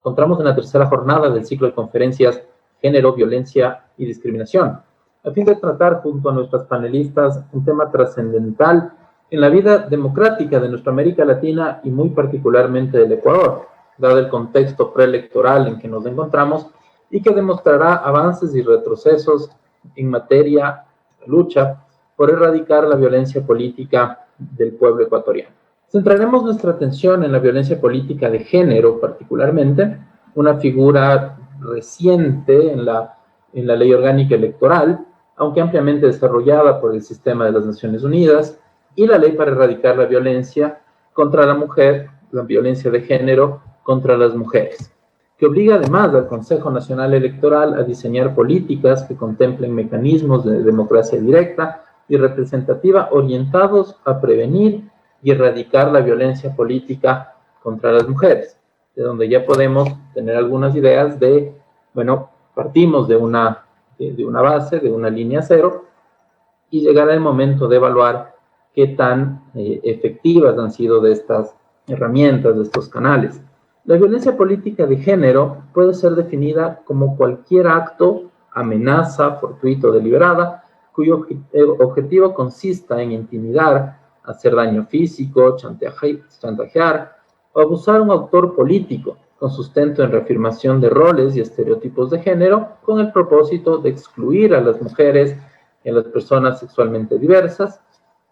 encontramos en la tercera jornada del ciclo de conferencias Género, Violencia y Discriminación, a fin de tratar junto a nuestras panelistas un tema trascendental en la vida democrática de nuestra América Latina y muy particularmente del Ecuador, dado el contexto preelectoral en que nos encontramos y que demostrará avances y retrocesos en materia de lucha por erradicar la violencia política del pueblo ecuatoriano. Centraremos nuestra atención en la violencia política de género, particularmente, una figura reciente en la Ley Orgánica Electoral, aunque ampliamente desarrollada por el sistema de las Naciones Unidas, y la Ley para erradicar la violencia contra la mujer, la violencia de género contra las mujeres, que obliga además al Consejo Nacional Electoral a diseñar políticas que contemplen mecanismos de democracia directa y representativa orientados a prevenir y erradicar la violencia política contra las mujeres, de donde ya podemos tener algunas ideas de, bueno, partimos de una base, de una línea cero, y llegará el momento de evaluar qué tan efectivas han sido de estas herramientas, de estos canales. La violencia política de género puede ser definida como cualquier acto, amenaza, fortuita o deliberada, cuyo objetivo consista en intimidar, hacer daño físico, chantajear o abusar a un autor político con sustento en reafirmación de roles y estereotipos de género con el propósito de excluir a las mujeres y a las personas sexualmente diversas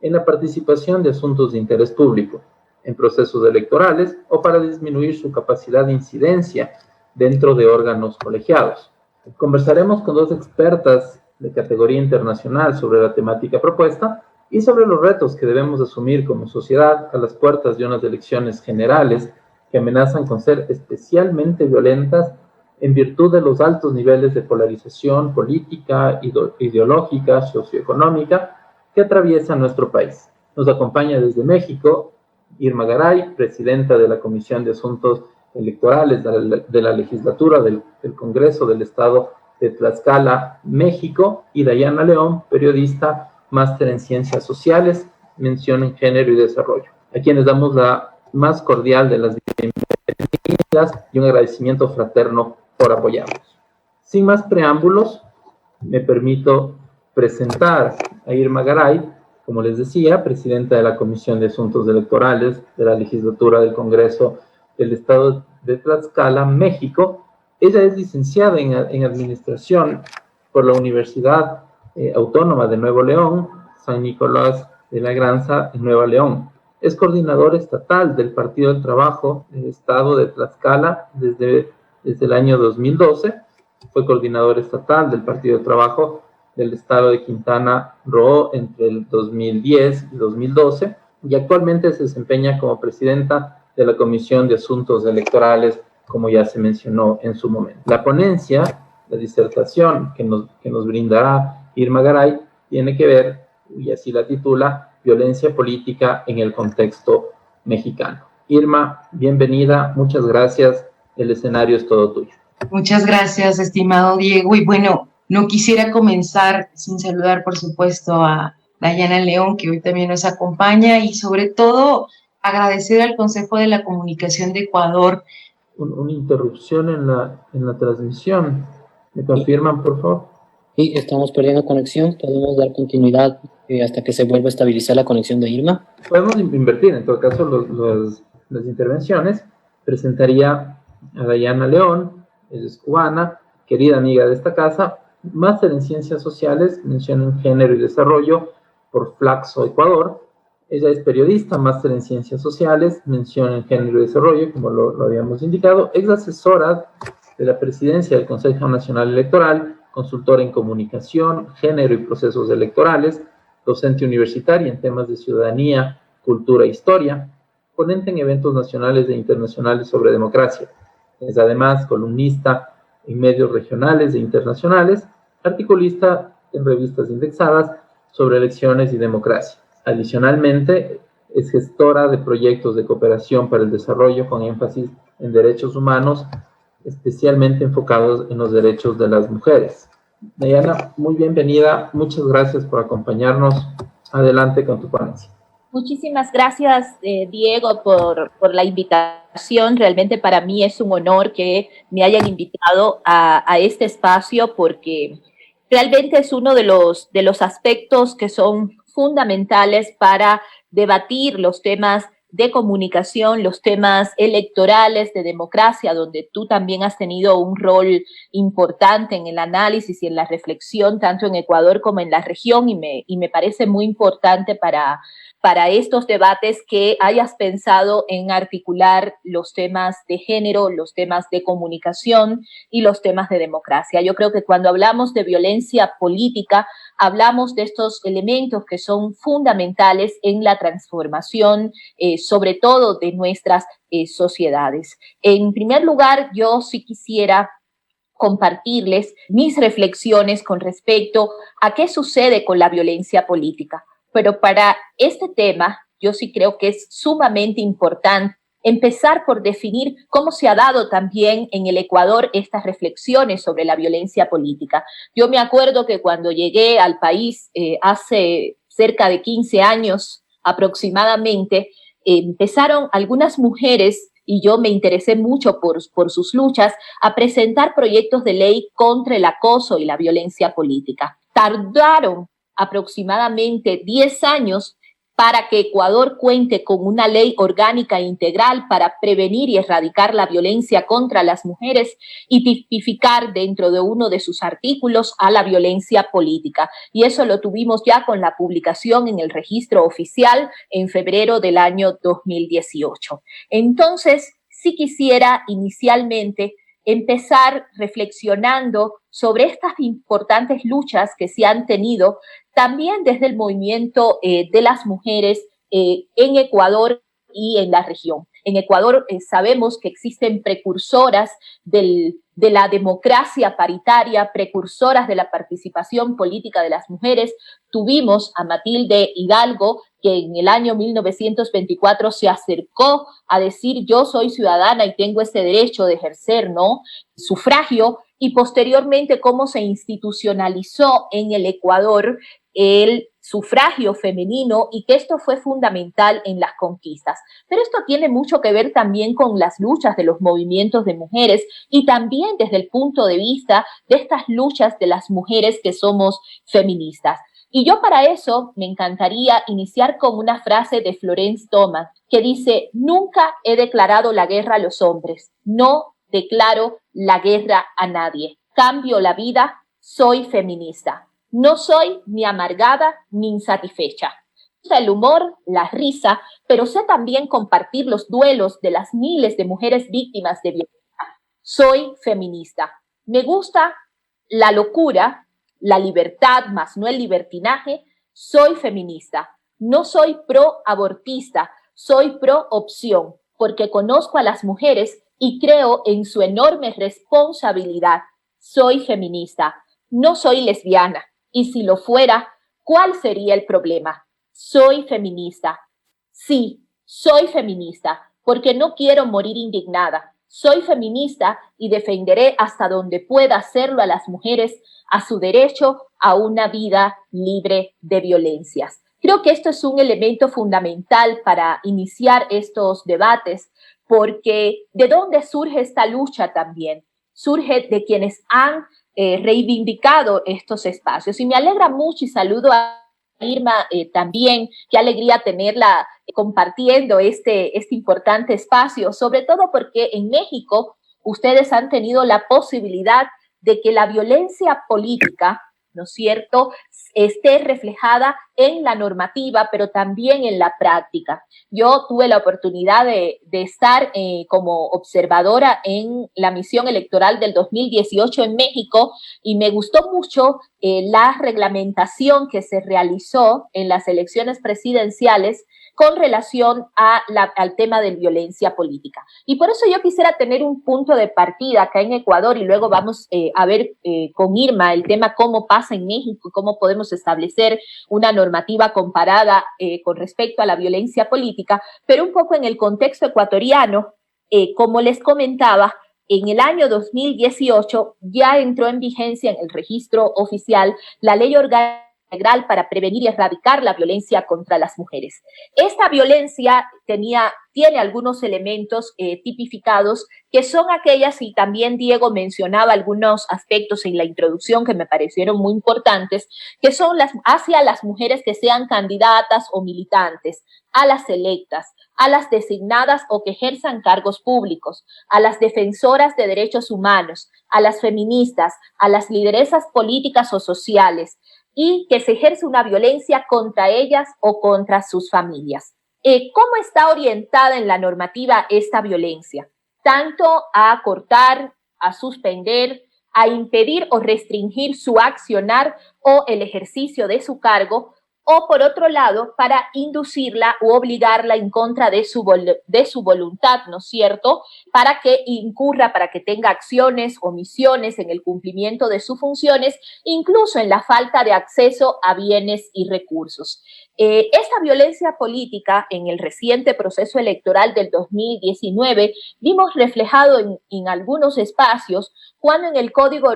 en la participación de asuntos de interés público, en procesos electorales o para disminuir su capacidad de incidencia dentro de órganos colegiados. Conversaremos con dos expertas de categoría internacional sobre la temática propuesta y sobre los retos que debemos asumir como sociedad a las puertas de unas elecciones generales que amenazan con ser especialmente violentas en virtud de los altos niveles de polarización política, ideológica, socioeconómica que atraviesa nuestro país. Nos acompaña desde México Irma Garay, presidenta de la Comisión de Asuntos Electorales de la Legislatura del Congreso del Estado de Tlaxcala, México, y Dayana León, periodista, máster en Ciencias Sociales, mención en Género y Desarrollo, a quienes damos la más cordial de las bienvenidas y un agradecimiento fraterno por apoyarnos. Sin más preámbulos, me permito presentar a Irma Garay, como les decía, presidenta de la Comisión de Asuntos Electorales de la Legislatura del Congreso del Estado de Tlaxcala, México. Ella es licenciada en Administración por la Universidad Autónoma de Nuevo León, San Nicolás de la Granza, en Nueva León. Es coordinadora estatal del Partido del Trabajo del Estado de Tlaxcala desde el año 2012. Fue coordinadora estatal del Partido del Trabajo del Estado de Quintana Roo entre el 2010 y 2012 y actualmente se desempeña como presidenta de la Comisión de Asuntos Electorales, como ya se mencionó en su momento. La ponencia, la disertación que nos brindará Irma Garay, tiene que ver, y así la titula, Violencia Política en el Contexto Mexicano. Irma, bienvenida, muchas gracias, el escenario es todo tuyo. Muchas gracias, estimado Diego, y bueno, no quisiera comenzar sin saludar, por supuesto, a Dayana León, que hoy también nos acompaña, y sobre todo agradecer al Consejo de la Comunicación de Ecuador. Una interrupción en la transmisión. ¿Me confirman, por favor? Sí, estamos perdiendo conexión. Podemos dar continuidad hasta que se vuelva a estabilizar la conexión de Irma. Podemos invertir, en todo caso, las intervenciones. Presentaría a Dayana León, ella es cubana, querida amiga de esta casa, máster en Ciencias Sociales, mención en Género y Desarrollo por Flaxo, Ecuador. Ella es periodista, máster en Ciencias Sociales, mención en Género y Desarrollo, como lo habíamos indicado. Es asesora de la presidencia del Consejo Nacional Electoral, consultora en comunicación, género y procesos electorales, docente universitaria en temas de ciudadanía, cultura e historia, ponente en eventos nacionales e internacionales sobre democracia. Es además columnista en medios regionales e internacionales, articulista en revistas indexadas sobre elecciones y democracia. Adicionalmente, es gestora de proyectos de cooperación para el desarrollo con énfasis en derechos humanos, especialmente enfocados en los derechos de las mujeres. Dayana, muy bienvenida. Muchas gracias por acompañarnos. Adelante con tu ponencia. Muchísimas gracias, Diego, por la invitación. Realmente para mí es un honor que me hayan invitado a este espacio, porque realmente es uno de los aspectos que son fundamentales para debatir los temas de comunicación, los temas electorales, de democracia, donde tú también has tenido un rol importante en el análisis y en la reflexión, tanto en Ecuador como en la región, y me parece muy importante para estos debates que hayas pensado en articular los temas de género, los temas de comunicación y los temas de democracia. Yo creo que cuando hablamos de violencia política, hablamos de estos elementos que son fundamentales en la transformación, sobre todo de nuestras sociedades. En primer lugar, yo sí quisiera compartirles mis reflexiones con respecto a qué sucede con la violencia política. Pero para este tema, yo sí creo que es sumamente importante empezar por definir cómo se ha dado también en el Ecuador estas reflexiones sobre la violencia política. Yo me acuerdo que cuando llegué al país hace cerca de 15 años aproximadamente, empezaron algunas mujeres, y yo me interesé mucho por sus luchas, a presentar proyectos de ley contra el acoso y la violencia política. Tardaron aproximadamente 10 años para que Ecuador cuente con una ley orgánica e integral para prevenir y erradicar la violencia contra las mujeres y tipificar dentro de uno de sus artículos a la violencia política. Y eso lo tuvimos ya con la publicación en el registro oficial en febrero del año 2018. Entonces, sí quisiera inicialmente empezar reflexionando sobre estas importantes luchas que se han tenido también desde el movimiento de las mujeres en Ecuador y en la región. En Ecuador sabemos que existen precursoras de la democracia paritaria, precursoras de la participación política de las mujeres. Tuvimos a Matilde Hidalgo, que en el año 1924 se acercó a decir: yo soy ciudadana y tengo ese derecho de ejercer, ¿no?, sufragio, y posteriormente cómo se institucionalizó en el Ecuador el sufragio femenino, y que esto fue fundamental en las conquistas. Pero esto tiene mucho que ver también con las luchas de los movimientos de mujeres, y también desde el punto de vista de estas luchas de las mujeres que somos feministas. Y yo para eso me encantaría iniciar con una frase de Florence Thomas que dice: nunca he declarado la guerra a los hombres, no declaro la guerra a nadie. Cambio la vida, soy feminista. No soy ni amargada ni insatisfecha. Me gusta el humor, la risa, pero sé también compartir los duelos de las miles de mujeres víctimas de violencia. Soy feminista. Me gusta la locura, la libertad, más no el libertinaje. Soy feminista. No soy pro-abortista, soy pro-opción, porque conozco a las mujeres y creo en su enorme responsabilidad. Soy feminista. No soy lesbiana. Y si lo fuera, ¿cuál sería el problema? Soy feminista. Sí, soy feminista, porque no quiero morir indignada. Soy feminista y defenderé hasta donde pueda hacerlo a las mujeres a su derecho a una vida libre de violencias. Creo que esto es un elemento fundamental para iniciar estos debates, porque ¿de dónde surge esta lucha también? Surge de quienes han reivindicado estos espacios. Y me alegra mucho, y saludo a Irma también, qué alegría tenerla compartiendo este importante espacio, sobre todo porque en México ustedes han tenido la posibilidad de que la violencia política, ¿no es cierto?, esté reflejada en la normativa, pero también en la práctica. Yo tuve la oportunidad de estar como observadora en la misión electoral del 2018 en México, y me gustó mucho la reglamentación que se realizó en las elecciones presidenciales con relación al tema de violencia política. Y por eso yo quisiera tener un punto de partida acá en Ecuador, y luego vamos a ver con Irma el tema cómo pasa en México y cómo podemos establecer una normativa comparada con respecto a la violencia política, pero un poco en el contexto ecuatoriano. Como les comentaba, en el año 2018 ya entró en vigencia en el registro oficial la ley orgánica integral para prevenir y erradicar la violencia contra las mujeres. Esta violencia tiene algunos elementos tipificados que son aquellas, y también Diego mencionaba algunos aspectos en la introducción que me parecieron muy importantes, que son hacia las mujeres que sean candidatas o militantes, a las electas, a las designadas o que ejerzan cargos públicos, a las defensoras de derechos humanos, a las feministas, a las lideresas políticas o sociales, y que se ejerce una violencia contra ellas o contra sus familias. ¿Cómo está orientada en la normativa esta violencia? Tanto a cortar, a suspender, a impedir o restringir su accionar o el ejercicio de su cargo, o por otro lado, para inducirla u obligarla en contra de su voluntad, ¿no es cierto?, para que incurra, para que tenga acciones, omisiones en el cumplimiento de sus funciones, incluso en la falta de acceso a bienes y recursos. Esta violencia política en el reciente proceso electoral del 2019 vimos reflejado en algunos espacios cuando en el Código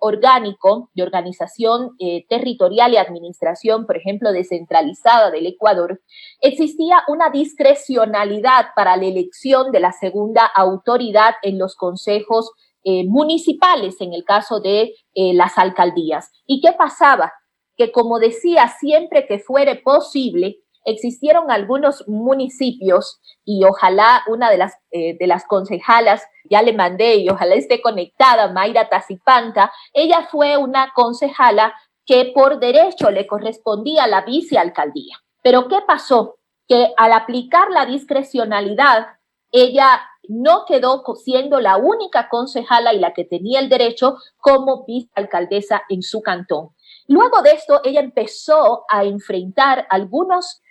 Orgánico de Organización Territorial y Administración, por ejemplo, descentralizada del Ecuador, existía una discrecionalidad para la elección de la segunda autoridad en los consejos municipales, en el caso de las alcaldías. ¿Y qué pasaba? Que, como decía, siempre que fuere posible, existieron algunos municipios, y ojalá una de las concejalas, ya le mandé y ojalá esté conectada, Mayra Tacipanta, ella fue una concejala que por derecho le correspondía la vicealcaldía. Pero ¿qué pasó? Que al aplicar la discrecionalidad, ella no quedó siendo la única concejala y la que tenía el derecho como vicealcaldesa en su cantón. Luego de esto, ella empezó a enfrentar algunos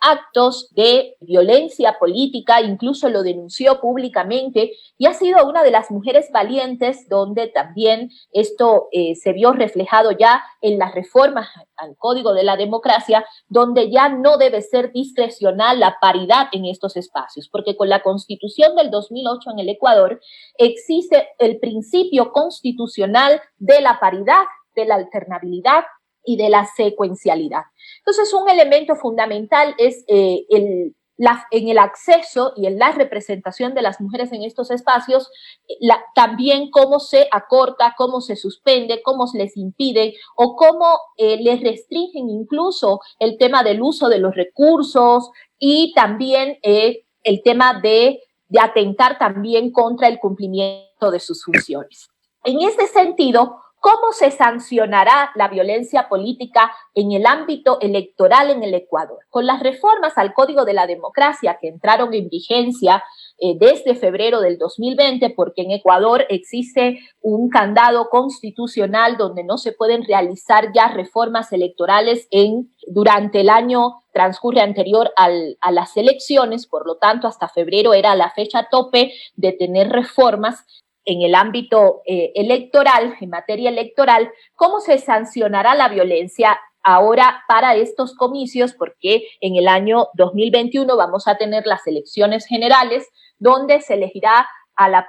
actos de violencia política, incluso lo denunció públicamente, y ha sido una de las mujeres valientes donde también esto se vio reflejado ya en las reformas al Código de la Democracia, donde ya no debe ser discrecional la paridad en estos espacios, porque con la Constitución del 2008 en el Ecuador existe el principio constitucional de la paridad, de la alternabilidad y de la secuencialidad. Entonces, un elemento fundamental es en el acceso y en la representación de las mujeres en estos espacios, también cómo se acorta, cómo se suspende, cómo se les impide o cómo les restringen incluso el tema del uso de los recursos, y también el tema de atentar también contra el cumplimiento de sus funciones. En este sentido, ¿cómo se sancionará la violencia política en el ámbito electoral en el Ecuador? Con las reformas al Código de la Democracia que entraron en vigencia desde febrero del 2020, porque en Ecuador existe un candado constitucional donde no se pueden realizar ya reformas electorales durante el año transcurre anterior a las elecciones, por lo tanto hasta febrero era la fecha tope de tener reformas en el ámbito electoral, en materia electoral. ¿Cómo se sancionará la violencia ahora para estos comicios? Porque en el año 2021 vamos a tener las elecciones generales, donde se elegirá al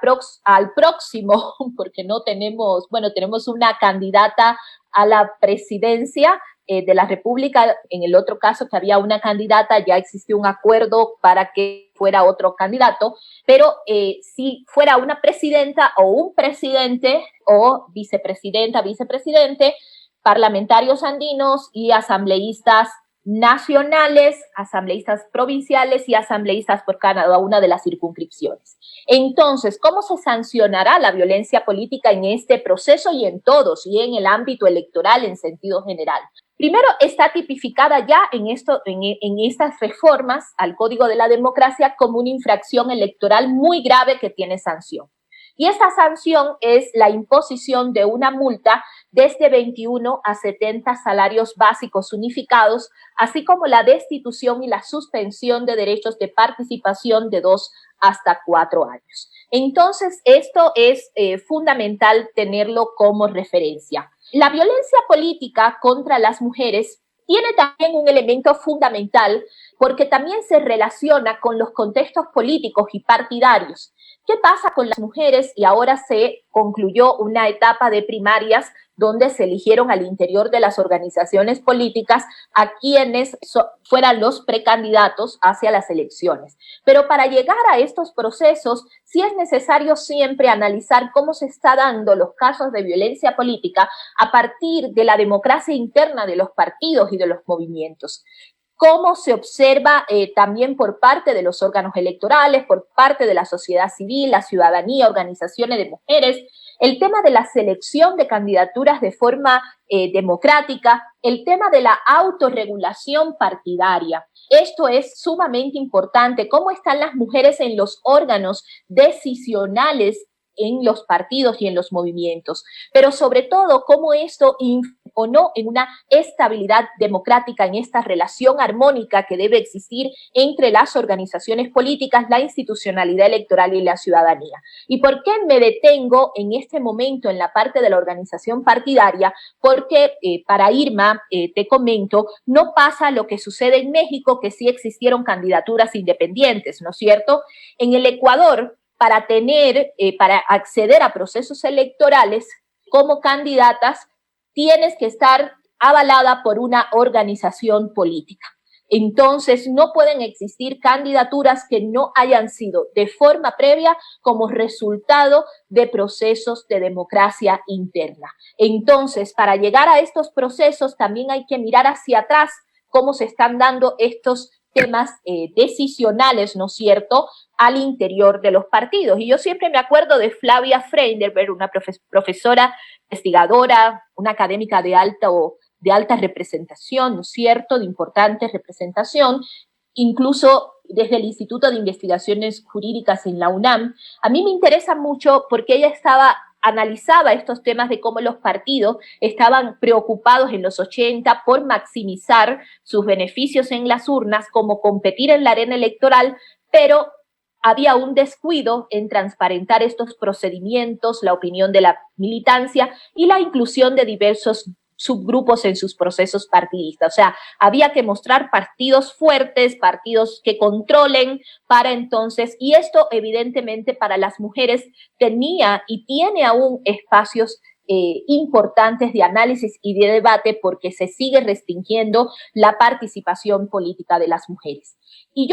próximo, porque tenemos una candidata a la presidencia de la República. En el otro caso que había una candidata, ya existió un acuerdo para que fuera otro candidato, pero si fuera una presidenta o un presidente o vicepresidenta, vicepresidente, parlamentarios andinos y asambleístas nacionales, asambleístas provinciales y asambleístas por cada una de las circunscripciones. Entonces, ¿cómo se sancionará la violencia política en este proceso y en todos, y en el ámbito electoral en sentido general? Primero, está tipificada ya en estas reformas al Código de la Democracia como una infracción electoral muy grave que tiene sanción. Y esta sanción es la imposición de una multa desde 21 a 70 salarios básicos unificados, así como la destitución y la suspensión de derechos de participación de 2 hasta 4 años. Entonces, esto es fundamental tenerlo como referencia. La violencia política contra las mujeres tiene también un elemento fundamental porque también se relaciona con los contextos políticos y partidarios, ¿Qué pasa con las mujeres? Y ahora se concluyó una etapa de primarias donde se eligieron al interior de las organizaciones políticas a quienes fueran los precandidatos hacia las elecciones. Pero para llegar a estos procesos, sí es necesario siempre analizar cómo se está dando los casos de violencia política a partir de la democracia interna de los partidos y de los movimientos. Cómo se observa también por parte de los órganos electorales, por parte de la sociedad civil, la ciudadanía, organizaciones de mujeres, el tema de la selección de candidaturas de forma democrática, el tema de la autorregulación partidaria. Esto es sumamente importante, cómo están las mujeres en los órganos decisionales en los partidos y en los movimientos, pero sobre todo cómo esto o no en una estabilidad democrática, en esta relación armónica que debe existir entre las organizaciones políticas, la institucionalidad electoral y la ciudadanía. ¿Y por qué me detengo en este momento en la parte de la organización partidaria? Porque para Irma, te comento, no pasa lo que sucede en México, que sí existieron candidaturas independientes, ¿no es cierto? En el Ecuador, para acceder a procesos electorales como candidatas, tienes que estar avalada por una organización política. Entonces, no pueden existir candidaturas que no hayan sido de forma previa como resultado de procesos de democracia interna. Entonces, para llegar a estos procesos, también hay que mirar hacia atrás cómo se están dando estos temas decisionales, ¿no es cierto?, al interior de los partidos. Y yo siempre me acuerdo de Flavia Freinderberg, una profesora, investigadora, una académica de alta representación, ¿no es cierto?, de importante representación, incluso desde el Instituto de Investigaciones Jurídicas en la UNAM. A mí me interesa mucho porque ella analizaba estos temas de cómo los partidos estaban preocupados en los 80 por maximizar sus beneficios en las urnas, como competir en la arena electoral, pero había un descuido en transparentar estos procedimientos, la opinión de la militancia y la inclusión de diversos subgrupos en sus procesos partidistas. O sea, había que mostrar partidos fuertes, partidos que controlen para entonces, y esto evidentemente para las mujeres tenía y tiene aún espacios importantes de análisis y de debate porque se sigue restringiendo la participación política de las mujeres. Y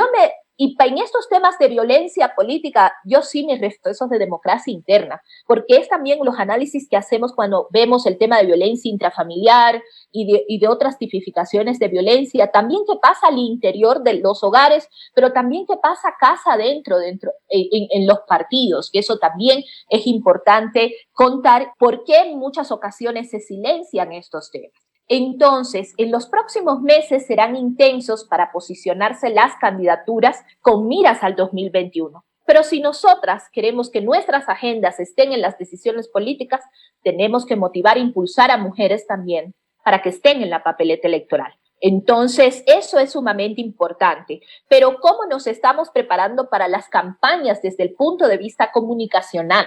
en estos temas de violencia política, yo sí me refiero a esos de democracia interna, porque es también los análisis que hacemos cuando vemos el tema de violencia intrafamiliar y de otras tipificaciones de violencia, también qué pasa al interior de los hogares, pero también qué pasa casa adentro en los partidos, que eso también es importante contar por qué en muchas ocasiones se silencian estos temas. Entonces, en los próximos meses serán intensos para posicionarse las candidaturas con miras al 2021. Pero si nosotras queremos que nuestras agendas estén en las decisiones políticas, tenemos que motivar e impulsar a mujeres también para que estén en la papeleta electoral. Entonces, eso es sumamente importante. Pero ¿cómo nos estamos preparando para las campañas desde el punto de vista comunicacional?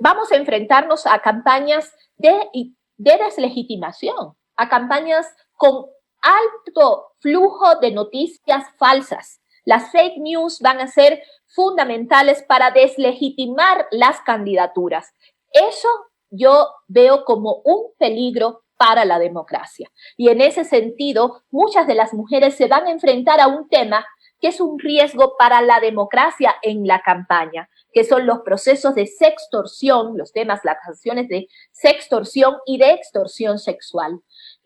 Vamos a enfrentarnos a campañas de deslegitimación, a campañas con alto flujo de noticias falsas. Las fake news van a ser fundamentales para deslegitimar las candidaturas. Eso yo veo como un peligro para la democracia. Y en ese sentido, muchas de las mujeres se van a enfrentar a un tema que es un riesgo para la democracia en la campaña, que son los procesos de sextorsión, los temas, las acciones de sextorsión y de extorsión sexual.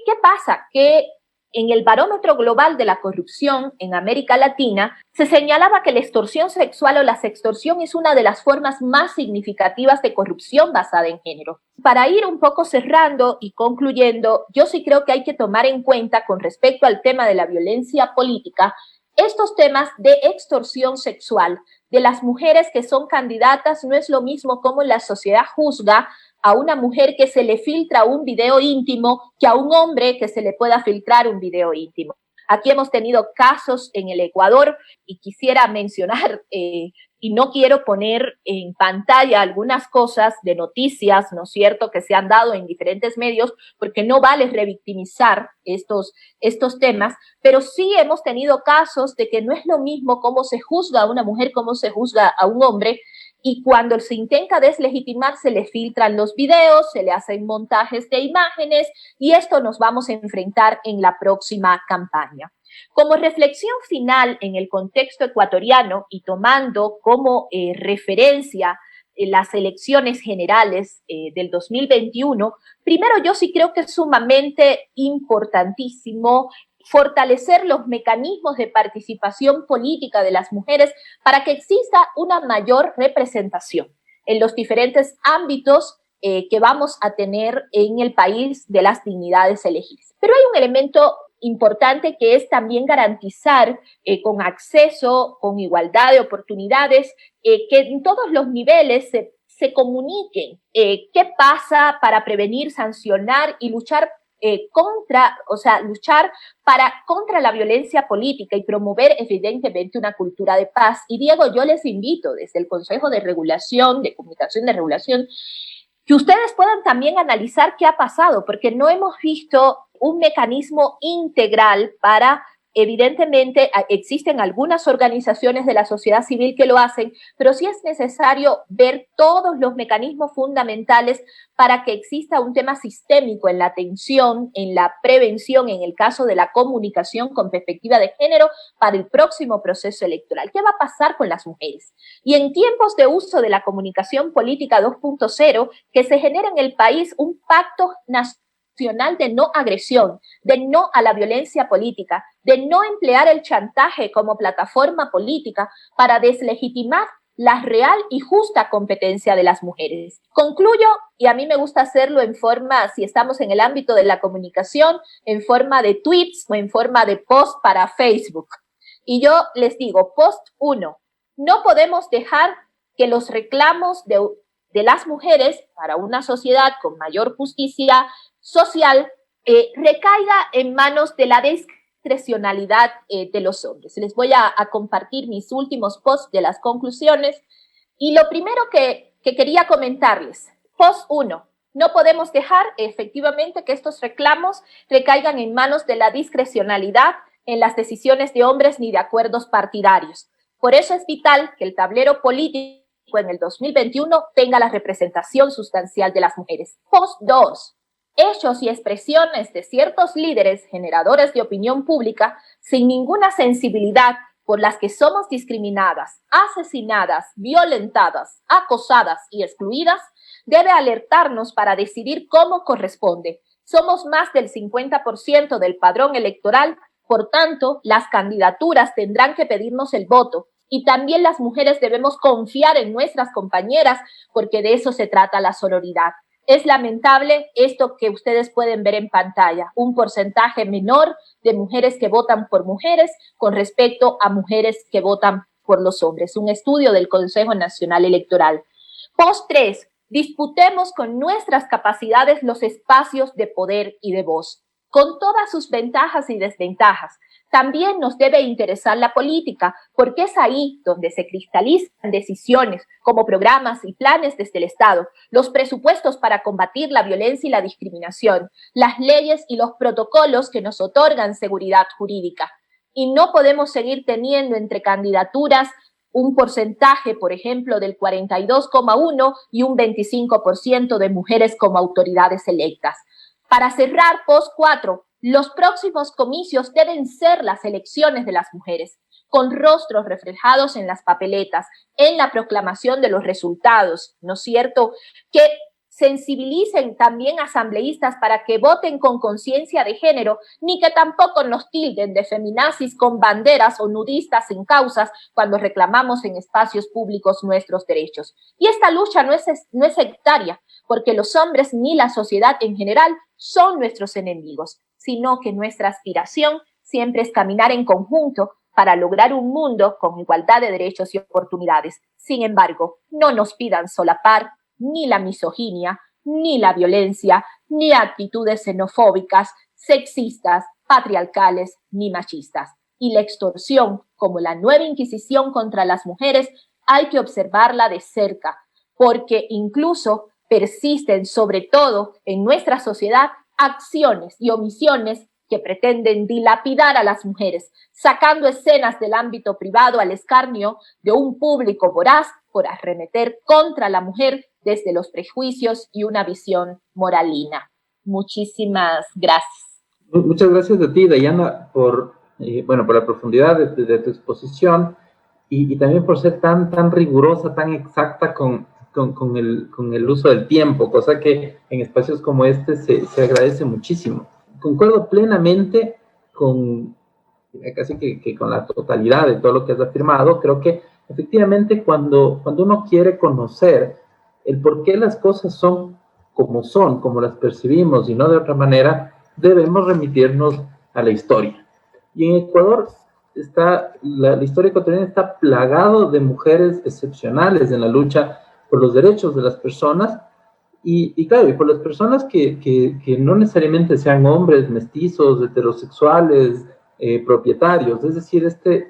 ¿Qué pasa? Que en el barómetro global de la corrupción en América Latina se señalaba que la extorsión sexual o la sextorsión es una de las formas más significativas de corrupción basada en género. Para ir un poco cerrando y concluyendo, yo sí creo que hay que tomar en cuenta con respecto al tema de la violencia política estos temas de extorsión sexual de las mujeres que son candidatas. No es lo mismo como la sociedad juzga a una mujer que se le filtra un video íntimo que a un hombre que se le pueda filtrar un video íntimo. Aquí hemos tenido casos en el Ecuador y quisiera mencionar, y no quiero poner en pantalla algunas cosas de noticias, ¿no es cierto?, que se han dado en diferentes medios, porque no vale revictimizar estos temas, pero sí hemos tenido casos de que no es lo mismo cómo se juzga a una mujer, cómo se juzga a un hombre, y cuando se intenta deslegitimar se le filtran los videos, se le hacen montajes de imágenes y esto nos vamos a enfrentar en la próxima campaña. Como reflexión final en el contexto ecuatoriano y tomando como referencia las elecciones generales del 2021, primero yo sí creo que es sumamente importantísimo fortalecer los mecanismos de participación política de las mujeres para que exista una mayor representación en los diferentes ámbitos que vamos a tener en el país de las dignidades elegidas. Pero hay un elemento importante que es también garantizar con acceso, con igualdad de oportunidades, que en todos los niveles se comuniquen qué pasa para prevenir, sancionar y luchar contra la violencia política y promover evidentemente una cultura de paz. Y Diego, yo les invito desde el Consejo de Regulación, de Comunicación de Regulación, que ustedes puedan también analizar qué ha pasado, porque no hemos visto un mecanismo integral para, evidentemente, existen algunas organizaciones de la sociedad civil que lo hacen, pero sí es necesario ver todos los mecanismos fundamentales para que exista un tema sistémico en la atención, en la prevención, en el caso de la comunicación con perspectiva de género para el próximo proceso electoral. ¿Qué va a pasar con las mujeres? Y en tiempos de uso de la comunicación política 2.0, que se genera en el país un pacto nacional de no agresión, de no a la violencia política, de no emplear el chantaje como plataforma política para deslegitimar la real y justa competencia de las mujeres. Concluyo, y a mí me gusta hacerlo en forma, si estamos en el ámbito de la comunicación, en forma de tweets o en forma de post para Facebook. Y yo les digo, post 1, no podemos dejar que los reclamos de las mujeres para una sociedad con mayor justicia social recaiga en manos de la discrecionalidad de los hombres. Les voy a compartir mis últimos posts de las conclusiones. Y lo primero que quería comentarles, post 1, no podemos dejar efectivamente que estos reclamos recaigan en manos de la discrecionalidad en las decisiones de hombres ni de acuerdos partidarios. Por eso es vital que el tablero político en el 2021 tenga la representación sustancial de las mujeres. Post 2. Hechos y expresiones de ciertos líderes generadores de opinión pública sin ninguna sensibilidad por las que somos discriminadas, asesinadas, violentadas, acosadas y excluidas, debe alertarnos para decidir cómo corresponde. Somos más del 50% del padrón electoral, por tanto, las candidaturas tendrán que pedirnos el voto. Y también las mujeres debemos confiar en nuestras compañeras, porque de eso se trata la sororidad. Es lamentable esto que ustedes pueden ver en pantalla, un porcentaje menor de mujeres que votan por mujeres con respecto a mujeres que votan por los hombres. Un estudio del Consejo Nacional Electoral. Post 3. Disputemos con nuestras capacidades los espacios de poder y de voz, con todas sus ventajas y desventajas. También nos debe interesar la política, porque es ahí donde se cristalizan decisiones como programas y planes desde el Estado, los presupuestos para combatir la violencia y la discriminación, las leyes y los protocolos que nos otorgan seguridad jurídica. Y no podemos seguir teniendo entre candidaturas un porcentaje, por ejemplo, del 42,1% y un 25% de mujeres como autoridades electas. Para cerrar, post 4, los próximos comicios deben ser las elecciones de las mujeres, con rostros reflejados en las papeletas, en la proclamación de los resultados, ¿no es cierto? Que sensibilicen también asambleístas para que voten con conciencia de género, ni que tampoco nos tilden de feminazis con banderas o nudistas sin causas cuando reclamamos en espacios públicos nuestros derechos. Y esta lucha no es sectaria, porque los hombres ni la sociedad en general son nuestros enemigos, sino que nuestra aspiración siempre es caminar en conjunto para lograr un mundo con igualdad de derechos y oportunidades. Sin embargo, no nos pidan solapar ni la misoginia, ni la violencia, ni actitudes xenofóbicas, sexistas, patriarcales, ni machistas. Y la extorsión, como la nueva Inquisición contra las mujeres, hay que observarla de cerca, porque incluso persisten, sobre todo en nuestra sociedad, acciones y omisiones que pretenden dilapidar a las mujeres, sacando escenas del ámbito privado al escarnio de un público voraz por arremeter contra la mujer desde los prejuicios y una visión moralina. Muchísimas gracias. Muchas gracias a ti, Dayana, por la profundidad de tu exposición y también por ser tan rigurosa, tan exacta con el uso del tiempo, cosa que en espacios como este se agradece muchísimo. Concuerdo plenamente con casi que con la totalidad de todo lo que has afirmado. Creo que efectivamente cuando uno quiere conocer el por qué las cosas son, como las percibimos y no de otra manera, debemos remitirnos a la historia. Y en Ecuador la historia ecuatoriana está plagado de mujeres excepcionales en la lucha por los derechos de las personas y claro, y por las personas que no necesariamente sean hombres, mestizos, heterosexuales, propietarios, es decir,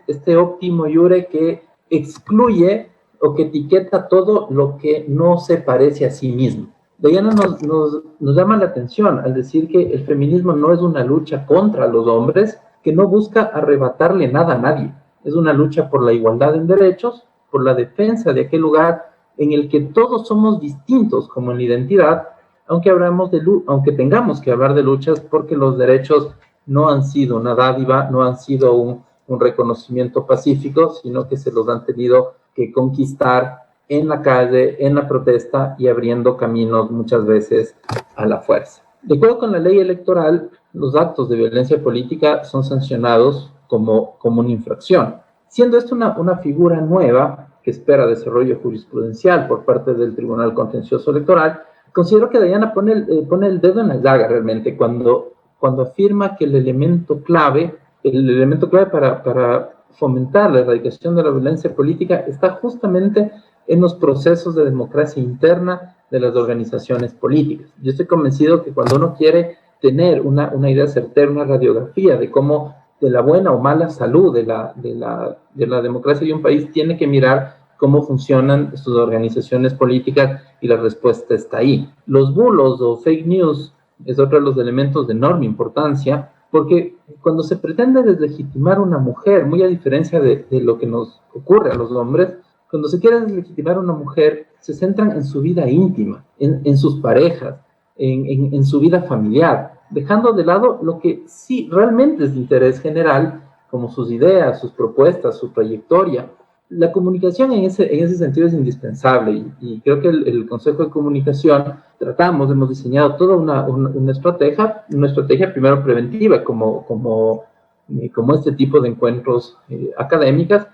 este óptimo iure que excluye o que etiqueta todo lo que no se parece a sí mismo. Dayana nos llama la atención al decir que el feminismo no es una lucha contra los hombres, que no busca arrebatarle nada a nadie. Es una lucha por la igualdad en derechos, por la defensa de aquel lugar en el que todos somos distintos como en la identidad, aunque tengamos que hablar de luchas porque los derechos no han sido una dádiva, no han sido un reconocimiento pacífico, sino que se los han tenido que conquistar en la calle, en la protesta y abriendo caminos muchas veces a la fuerza. De acuerdo con la ley electoral, los actos de violencia política son sancionados como una infracción. Siendo esto una figura nueva que espera desarrollo jurisprudencial por parte del Tribunal Contencioso Electoral, considero que Dayana pone el dedo en la llaga realmente cuando afirma que el elemento clave para fomentar la erradicación de la violencia política está justamente en los procesos de democracia interna de las organizaciones políticas. Yo estoy convencido que cuando uno quiere tener una idea certera, una radiografía de cómo, de la buena o mala salud de la democracia de un país, tiene que mirar cómo funcionan sus organizaciones políticas y la respuesta está ahí. Los bulos o fake news es otro de los elementos de enorme importancia, porque cuando se pretende deslegitimar a una mujer, muy a diferencia de lo que nos ocurre a los hombres, cuando se quiere deslegitimar a una mujer, se centran en su vida íntima, en sus parejas, en su vida familiar, dejando de lado lo que sí realmente es de interés general, como sus ideas, sus propuestas, su trayectoria. La comunicación en ese sentido es indispensable y creo que el Consejo de Comunicación hemos diseñado toda una estrategia primero preventiva, como este tipo de encuentros académicos,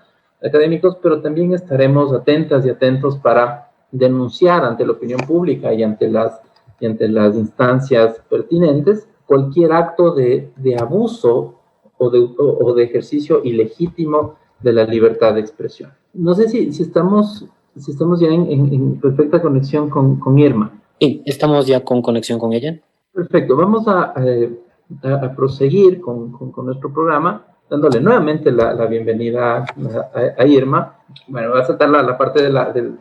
pero también estaremos atentas y atentos para denunciar ante la opinión pública y ante las instancias pertinentes cualquier acto de abuso o de ejercicio ilegítimo de la libertad de expresión. No sé si estamos ya en perfecta conexión con Irma. Sí, estamos ya con conexión con ella. Perfecto, vamos a proseguir con nuestro programa, dándole nuevamente la bienvenida a Irma. Bueno, voy a saltar la parte de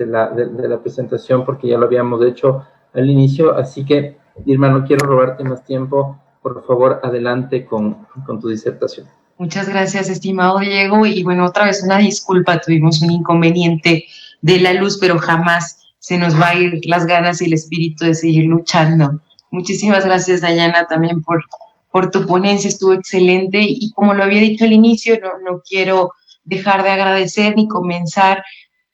la presentación porque ya lo habíamos hecho al inicio, así que, Irma, no quiero robarte más tiempo. Por favor, adelante con tu disertación. Muchas gracias, estimado Diego. Y bueno, otra vez una disculpa, tuvimos un inconveniente de la luz, pero jamás se nos va a ir las ganas y el espíritu de seguir luchando. Muchísimas gracias, Dayana, también por tu ponencia, estuvo excelente. Y como lo había dicho al inicio, no quiero dejar de agradecer ni comenzar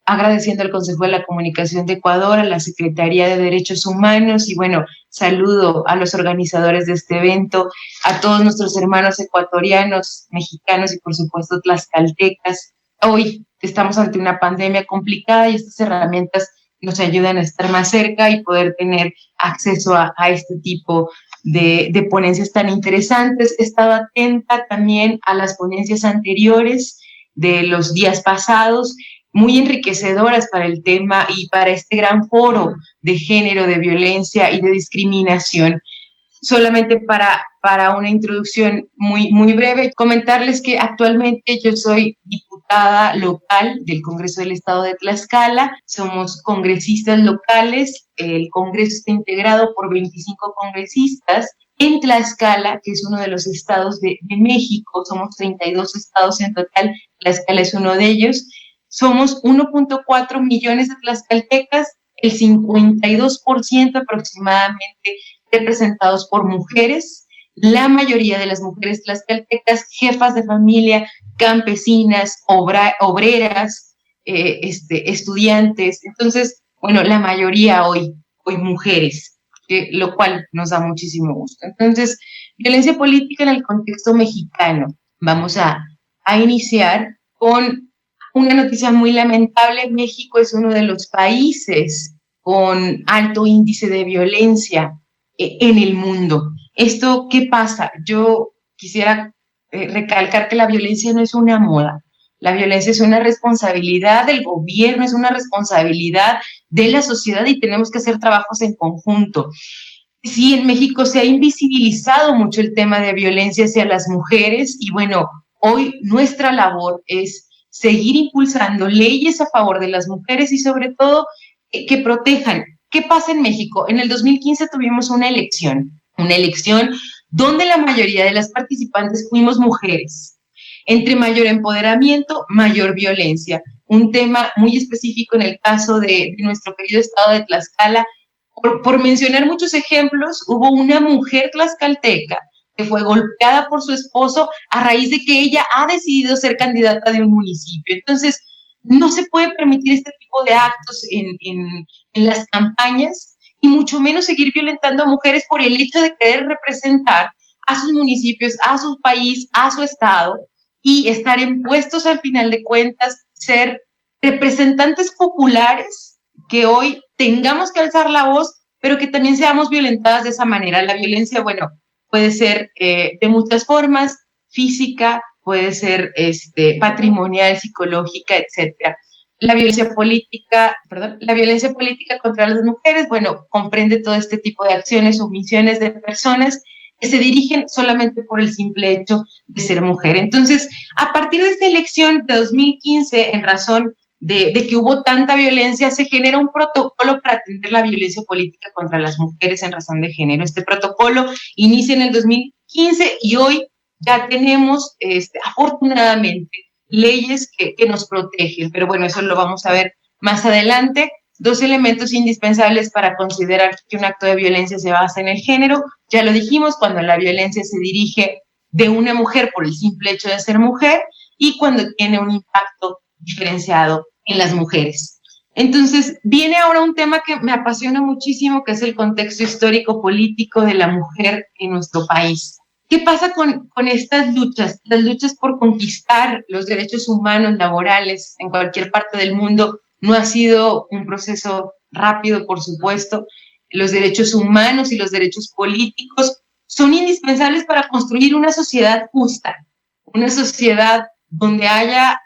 agradeciendo al Consejo de la Comunicación de Ecuador, a la Secretaría de Derechos Humanos y bueno, saludo a los organizadores de este evento, a todos nuestros hermanos ecuatorianos, mexicanos y por supuesto tlaxcaltecas. Hoy estamos ante una pandemia complicada y estas herramientas nos ayudan a estar más cerca y poder tener acceso a este tipo de ponencias tan interesantes. He estado atenta también a las ponencias anteriores de los días pasados, muy enriquecedoras para el tema y para este gran foro de género, de violencia y de discriminación. Solamente para una introducción muy breve, comentarles que actualmente yo soy diputada local del Congreso del Estado de Tlaxcala, somos congresistas locales, el Congreso está integrado por 25 congresistas. En Tlaxcala, que es uno de los estados de México, somos 32 estados en total, Tlaxcala es uno de ellos, somos 1.4 millones de tlaxcaltecas, el 52% aproximadamente representados por mujeres, la mayoría de las mujeres tlaxcaltecas, jefas de familia, campesinas, obreras, estudiantes. Entonces, bueno, la mayoría hoy mujeres, lo cual nos da muchísimo gusto. Entonces, violencia política en el contexto mexicano. Vamos a iniciar con una noticia muy lamentable. México es uno de los países con alto índice de violencia en el mundo. ¿Esto qué pasa? Yo quisiera recalcar que la violencia no es una moda. La violencia es una responsabilidad del gobierno, es una responsabilidad de la sociedad y tenemos que hacer trabajos en conjunto. Sí, en México se ha invisibilizado mucho el tema de violencia hacia las mujeres y bueno, hoy nuestra labor es seguir impulsando leyes a favor de las mujeres y sobre todo que protejan. ¿Qué pasa en México? En el 2015 tuvimos una elección donde la mayoría de las participantes fuimos mujeres. Entre mayor empoderamiento, mayor violencia. Un tema muy específico en el caso de nuestro querido estado de Tlaxcala. Por mencionar muchos ejemplos, hubo una mujer tlaxcalteca que fue golpeada por su esposo a raíz de que ella ha decidido ser candidata de un municipio. Entonces, no se puede permitir este tipo de actos en las campañas y mucho menos seguir violentando a mujeres por el hecho de querer representar a sus municipios, a su país, a su estado y estar en puestos al final de cuentas, ser representantes populares que hoy tengamos que alzar la voz, pero que también seamos violentadas de esa manera. La violencia, bueno, puede ser de muchas formas, física, puede ser patrimonial, psicológica, etcétera. La violencia política contra las mujeres, bueno, comprende todo este tipo de acciones o omisiones de personas que se dirigen solamente por el simple hecho de ser mujer. Entonces, a partir de esta elección de 2015, en razón de que hubo tanta violencia, se genera un protocolo para atender la violencia política contra las mujeres en razón de género. Este protocolo inicia en el 2015 y hoy ya tenemos, afortunadamente, leyes que nos protegen, pero bueno, eso lo vamos a ver más adelante. 2 elementos indispensables para considerar que un acto de violencia se basa en el género. Ya lo dijimos, cuando la violencia se dirige de una mujer por el simple hecho de ser mujer y cuando tiene un impacto diferenciado en las mujeres. Entonces, viene ahora un tema que me apasiona muchísimo, que es el contexto histórico-político de la mujer en nuestro país. ¿Qué pasa con estas luchas? Las luchas por conquistar los derechos humanos laborales en cualquier parte del mundo no ha sido un proceso rápido, por supuesto. Los derechos humanos y los derechos políticos son indispensables para construir una sociedad justa, una sociedad donde haya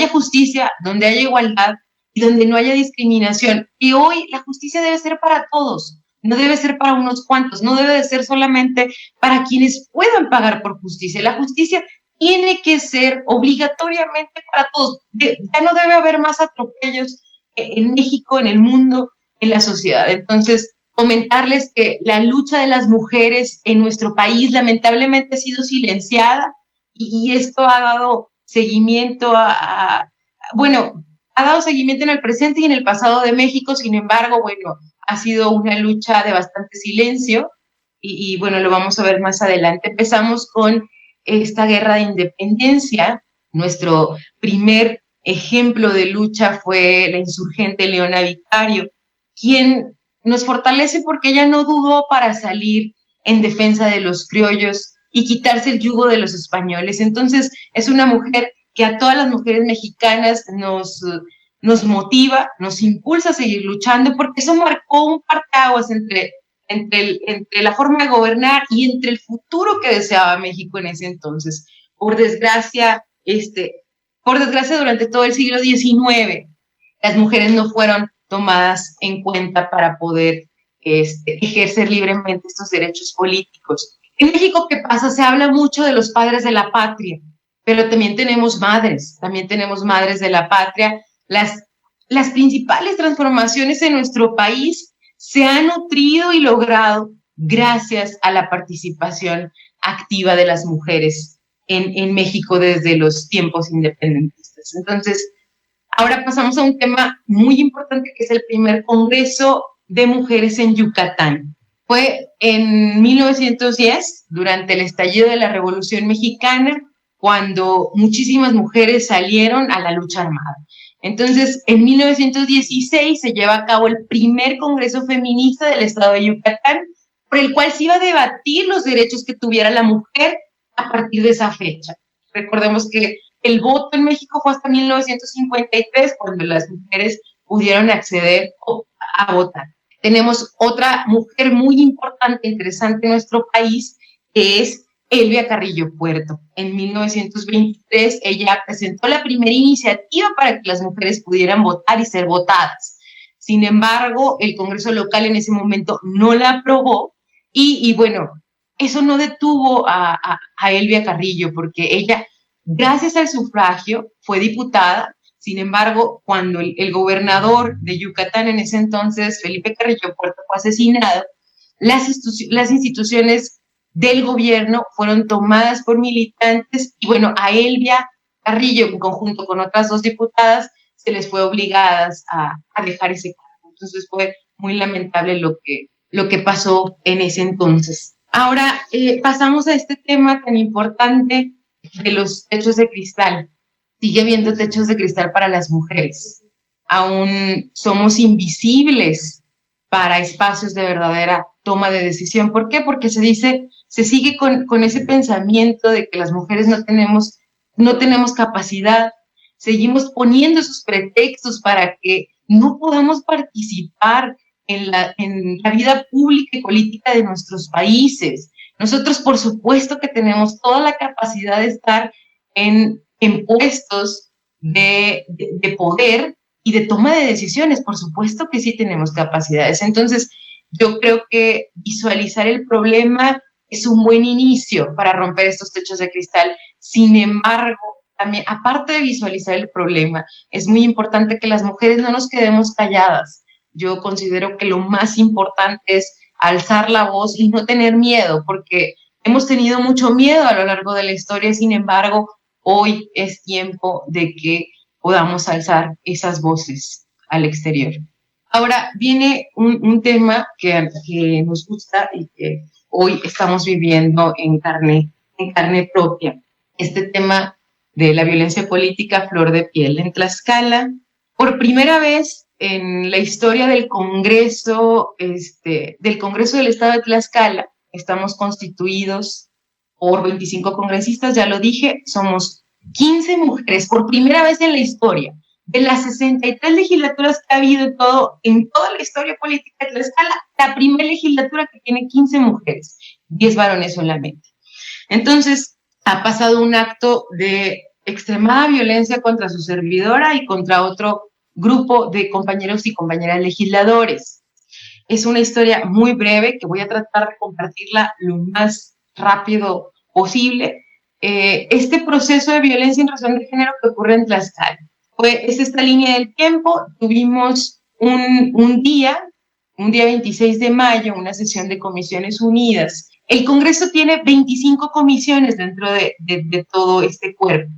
justicia, donde haya igualdad y donde no haya discriminación. Y hoy la justicia debe ser para todos, no debe ser para unos cuantos, no debe de ser solamente para quienes puedan pagar por justicia. La justicia tiene que ser obligatoriamente para todos. Ya no debe haber más atropellos en México, en el mundo, en la sociedad. Entonces, comentarles que la lucha de las mujeres en nuestro país lamentablemente ha sido silenciada y esto ha dado seguimiento ha dado seguimiento en el presente y en el pasado de México. Sin embargo, bueno, ha sido una lucha de bastante silencio y bueno, lo vamos a ver más adelante. Empezamos con esta guerra de independencia. Nuestro primer ejemplo de lucha fue la insurgente Leona Vicario, quien nos fortalece porque ella no dudó para salir en defensa de los criollos y quitarse el yugo de los españoles. Entonces, es una mujer que a todas las mujeres mexicanas nos motiva, nos impulsa a seguir luchando, porque eso marcó un parteaguas entre la forma de gobernar y entre el futuro que deseaba México en ese entonces. Por desgracia, durante todo el siglo XIX, las mujeres no fueron tomadas en cuenta para poder ejercer libremente estos derechos políticos. En México, ¿qué pasa? Se habla mucho de los padres de la patria, pero también tenemos madres de la patria. Las principales transformaciones en nuestro país se han nutrido y logrado gracias a la participación activa de las mujeres en México desde los tiempos independentistas. Entonces, ahora pasamos a un tema muy importante, que es el primer Congreso de Mujeres en Yucatán. Fue en 1910, durante el estallido de la Revolución Mexicana, cuando muchísimas mujeres salieron a la lucha armada. Entonces, en 1916 se lleva a cabo el primer Congreso Feminista del Estado de Yucatán, por el cual se iba a debatir los derechos que tuviera la mujer a partir de esa fecha. Recordemos que el voto en México fue hasta 1953, cuando las mujeres pudieron acceder a votar. Tenemos otra mujer muy importante, interesante en nuestro país, que es Elvia Carrillo Puerto. En 1923 ella presentó la primera iniciativa para que las mujeres pudieran votar y ser votadas. Sin embargo, el Congreso local en ese momento no la aprobó y bueno, eso no detuvo a Elvia Carrillo, porque ella, gracias al sufragio, fue diputada. Sin embargo, cuando el gobernador de Yucatán en ese entonces, Felipe Carrillo Puerto, fue asesinado, las instituciones del gobierno fueron tomadas por militantes y bueno, a Elvia Carrillo, en conjunto con otras 2 diputadas, se les fue obligadas a dejar ese cargo. Entonces fue muy lamentable lo que pasó en ese entonces. Ahora pasamos a este tema tan importante de los techos de cristal. Sigue habiendo techos de cristal para las mujeres. Aún somos invisibles para espacios de verdadera toma de decisión. ¿Por qué? Porque se sigue con ese pensamiento de que las mujeres no tenemos capacidad. Seguimos poniendo esos pretextos para que no podamos participar en la vida pública y política de nuestros países. Nosotros, por supuesto, que tenemos toda la capacidad de estar en puestos de poder y de toma de decisiones. Por supuesto que sí tenemos capacidades. Entonces, yo creo que visualizar el problema es un buen inicio para romper estos techos de cristal. Sin embargo, también, aparte de visualizar el problema, es muy importante que las mujeres no nos quedemos calladas. Yo considero que lo más importante es alzar la voz y no tener miedo, porque hemos tenido mucho miedo a lo largo de la historia. Sin embargo, hoy es tiempo de que podamos alzar esas voces al exterior. Ahora viene un tema que nos gusta y que hoy estamos viviendo en carne propia. Este tema de la violencia política a flor de piel. En Tlaxcala, por primera vez en la historia del Congreso del Estado de Tlaxcala, estamos constituidos por 25 congresistas, ya lo dije, somos 15 mujeres, por primera vez en la historia. De las 63 legislaturas que ha habido en toda la historia política de Tlaxcala, la primera legislatura que tiene 15 mujeres, 10 varones solamente. Entonces, ha pasado un acto de extremada violencia contra su servidora y contra otro grupo de compañeros y compañeras legisladores. Es una historia muy breve que voy a tratar de compartirla lo más rápido posible. Este proceso de violencia en razón de género que ocurre en Tlaxcala. Es esta línea del tiempo. Tuvimos un día 26 de mayo, una sesión de Comisiones Unidas. El Congreso tiene 25 comisiones dentro de todo este cuerpo.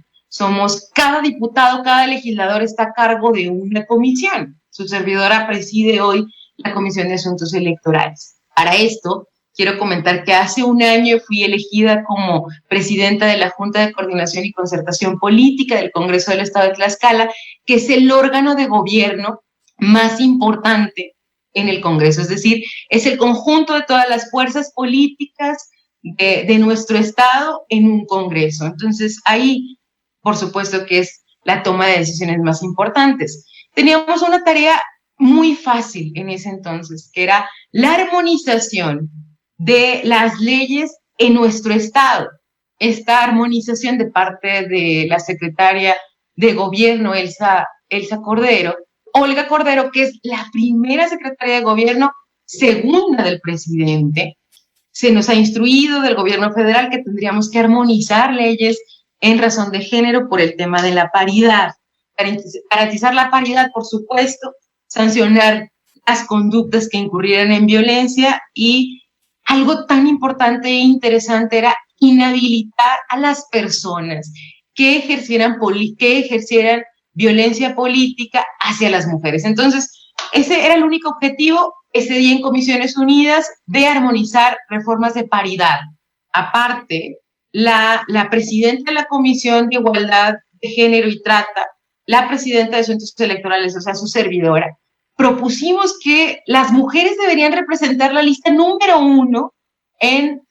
Cada diputado, cada legislador está a cargo de una comisión. Su servidora preside hoy la Comisión de Asuntos Electorales. Para esto, quiero comentar que hace un año fui elegida como presidenta de la Junta de Coordinación y Concertación Política del Congreso del Estado de Tlaxcala, que es el órgano de gobierno más importante en el Congreso. Es decir, es el conjunto de todas las fuerzas políticas de nuestro Estado en un Congreso. Entonces, ahí, por supuesto, que es la toma de decisiones más importantes. Teníamos una tarea muy fácil en ese entonces, que era la armonización de las leyes en nuestro Estado. Esta armonización de parte de la secretaria de Gobierno, Elsa Cordero, Olga Cordero, que es la primera secretaria de Gobierno segunda del presidente. Se nos ha instruido del gobierno federal que tendríamos que armonizar leyes en razón de género por el tema de la paridad. Garantizar la paridad, por supuesto, sancionar las conductas que incurrieran en violencia, y algo tan importante e interesante era inhabilitar a las personas que ejercieran violencia política hacia las mujeres. Entonces, ese era el único objetivo ese día en Comisiones Unidas, de armonizar reformas de paridad. Aparte, la presidenta de la Comisión de Igualdad de Género y Trata, la presidenta de Asuntos Electorales, o sea, su servidora, propusimos que las mujeres deberían representar la lista número 1 en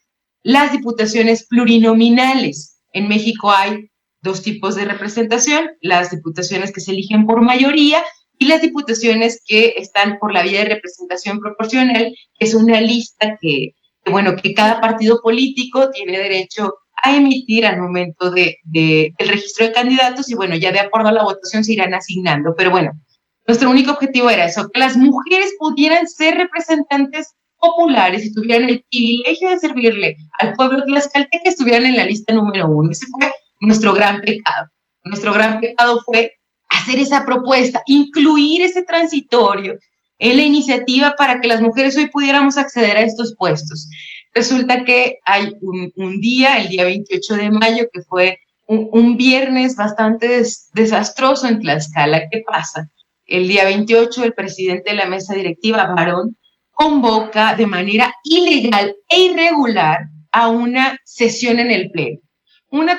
las diputaciones plurinominales. En México hay 2 tipos de representación: las diputaciones que se eligen por mayoría y las diputaciones que están por la vía de representación proporcional, que es una lista que cada partido político tiene derecho a emitir al momento del registro de candidatos, y bueno, ya de acuerdo a la votación se irán asignando. Pero bueno, nuestro único objetivo era eso, que las mujeres pudieran ser representantes populares y tuvieran el privilegio de servirle al pueblo tlaxcalteca, que estuvieran en la lista número 1. Ese fue nuestro gran pecado. Nuestro gran pecado fue hacer esa propuesta, incluir ese transitorio en la iniciativa para que las mujeres hoy pudiéramos acceder a estos puestos. Resulta que hay un día, el día 28 de mayo, que fue un viernes bastante desastroso en Tlaxcala. ¿Qué pasa? El día 28, el presidente de la mesa directiva, varón, convoca de manera ilegal e irregular a una sesión en el Pleno.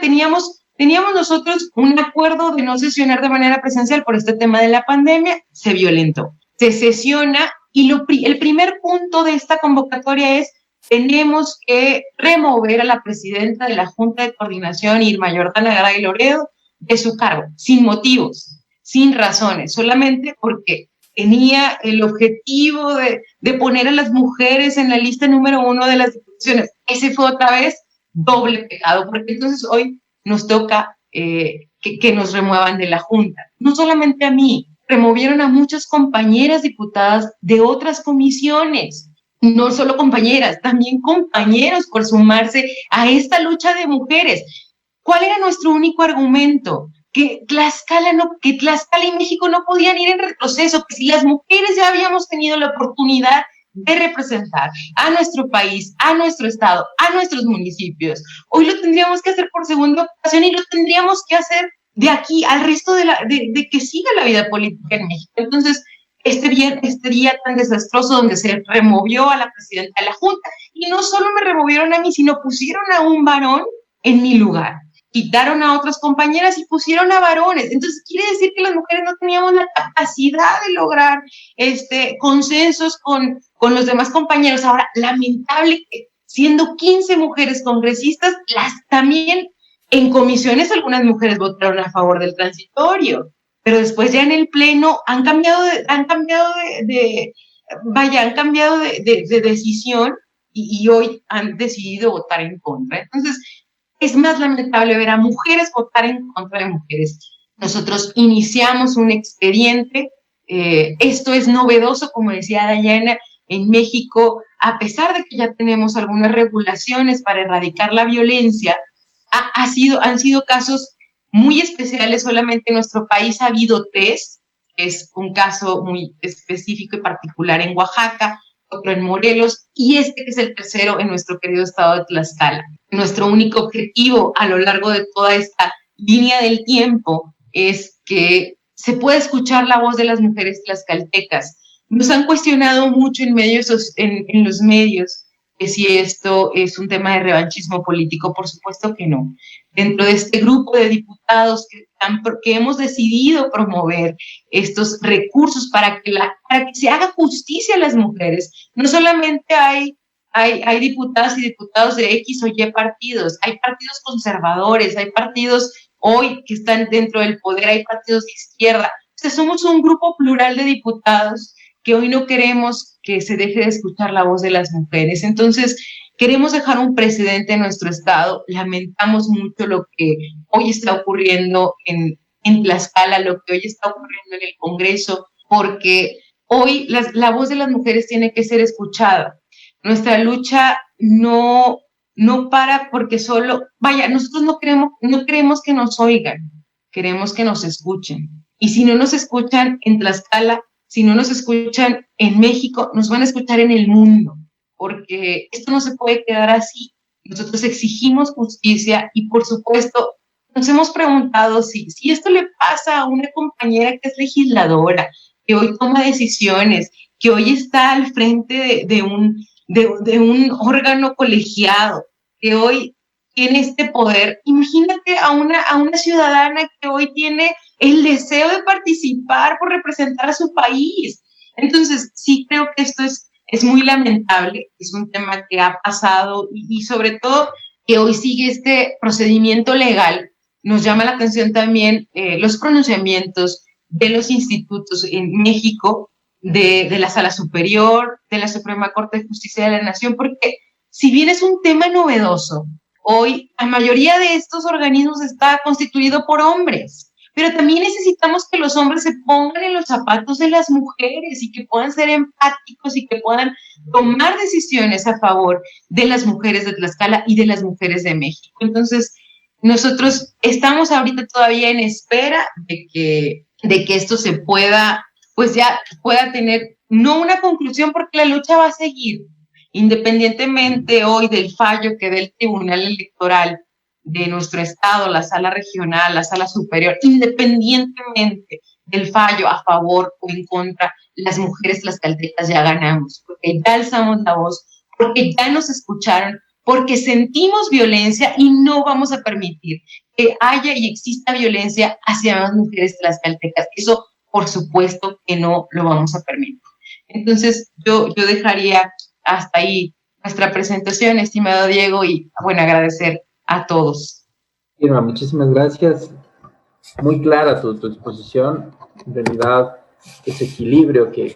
Teníamos nosotros un acuerdo de no sesionar de manera presencial por este tema de la pandemia, se violentó. Se sesiona y el primer punto de esta convocatoria es: tenemos que remover a la presidenta de la Junta de Coordinación, Irma Jordana Garay Loredo, de su cargo, sin motivos, sin razones, solamente porque tenía el objetivo de poner a las mujeres en la lista número 1 de las diputaciones. Ese fue otra vez doble pecado, porque entonces hoy nos toca que nos remuevan de la Junta. No solamente a mí, removieron a muchas compañeras diputadas de otras comisiones. No solo compañeras, también compañeros por sumarse a esta lucha de mujeres. ¿Cuál era nuestro único argumento? Que Tlaxcala y México no podían ir en retroceso, que si las mujeres ya habíamos tenido la oportunidad de representar a nuestro país, a nuestro estado, a nuestros municipios, hoy lo tendríamos que hacer por segunda ocasión, y lo tendríamos que hacer de aquí al resto de que siga la vida política en México. Entonces, este día tan desastroso donde se removió a la presidenta de la Junta, y no solo me removieron a mí, sino pusieron a un varón en mi lugar. Quitaron a otras compañeras y pusieron a varones. Entonces, quiere decir que las mujeres no teníamos la capacidad de lograr consensos con los demás compañeros. Ahora, lamentable que siendo 15 mujeres congresistas, también en comisiones algunas mujeres votaron a favor del transitorio, pero después ya en el Pleno han cambiado de decisión, y hoy han decidido votar en contra. Entonces, es más lamentable ver a mujeres votar en contra de mujeres. Nosotros iniciamos un expediente, esto es novedoso, como decía Dayana, en México, a pesar de que ya tenemos algunas regulaciones para erradicar la violencia, han sido casos muy especiales. Solamente en nuestro país ha habido 3, es un caso muy específico y particular en Oaxaca, otro en Morelos, y que es el tercero en nuestro querido estado de Tlaxcala. Nuestro único objetivo a lo largo de toda esta línea del tiempo es que se pueda escuchar la voz de las mujeres tlaxcaltecas. Nos han cuestionado mucho en los medios que si esto es un tema de revanchismo político. Por supuesto que no. Dentro de este grupo de diputados que hemos decidido promover estos recursos para que se haga justicia a las mujeres, no solamente hay diputadas y diputados de X o Y partidos, hay partidos conservadores, hay partidos hoy que están dentro del poder, hay partidos de izquierda. O sea, somos un grupo plural de diputados que hoy no queremos que se deje de escuchar la voz de las mujeres. Entonces, queremos dejar un precedente en nuestro estado. Lamentamos mucho lo que hoy está ocurriendo en Tlaxcala, lo que hoy está ocurriendo en el Congreso, porque Hoy la voz de las mujeres tiene que ser escuchada. Nuestra lucha no para porque solo, vaya, nosotros no queremos que nos oigan, queremos que nos escuchen. Y si no nos escuchan en Tlaxcala, si no nos escuchan en México, nos van a escuchar en el mundo, porque esto no se puede quedar así. Nosotros exigimos justicia y, por supuesto, nos hemos preguntado si esto le pasa a una compañera que es legisladora, que hoy toma decisiones, que hoy está al frente de un órgano colegiado, que hoy tiene este poder. Imagínate a una ciudadana que hoy tiene el deseo de participar por representar a su país. Entonces, sí creo que esto es muy lamentable, es un tema que ha pasado y sobre todo que hoy sigue este procedimiento legal. Nos llama la atención también los pronunciamientos de los institutos en México, de la Sala Superior, de la Suprema Corte de Justicia de la Nación, porque si bien es un tema novedoso, hoy la mayoría de estos organismos está constituido por hombres, pero también necesitamos que los hombres se pongan en los zapatos de las mujeres y que puedan ser empáticos y que puedan tomar decisiones a favor de las mujeres de Tlaxcala y de las mujeres de México. Entonces, nosotros estamos ahorita todavía en espera de que esto se pueda, pues ya pueda tener, no una conclusión, porque la lucha va a seguir, independientemente hoy del fallo que dé el Tribunal Electoral de nuestro estado, la Sala Regional, la Sala Superior, independientemente del fallo a favor o en contra, las mujeres tlaxcaltecas ya ganamos, porque ya alzamos la voz, porque ya nos escucharon, porque sentimos violencia y no vamos a permitir que haya y exista violencia hacia las mujeres tlaxcaltecas. Eso, por supuesto, que no lo vamos a permitir. Entonces, yo dejaría hasta ahí nuestra presentación, estimado Diego, y, bueno, agradecer a todos. Irma, muchísimas gracias. Muy clara tu exposición. En realidad, ese equilibrio que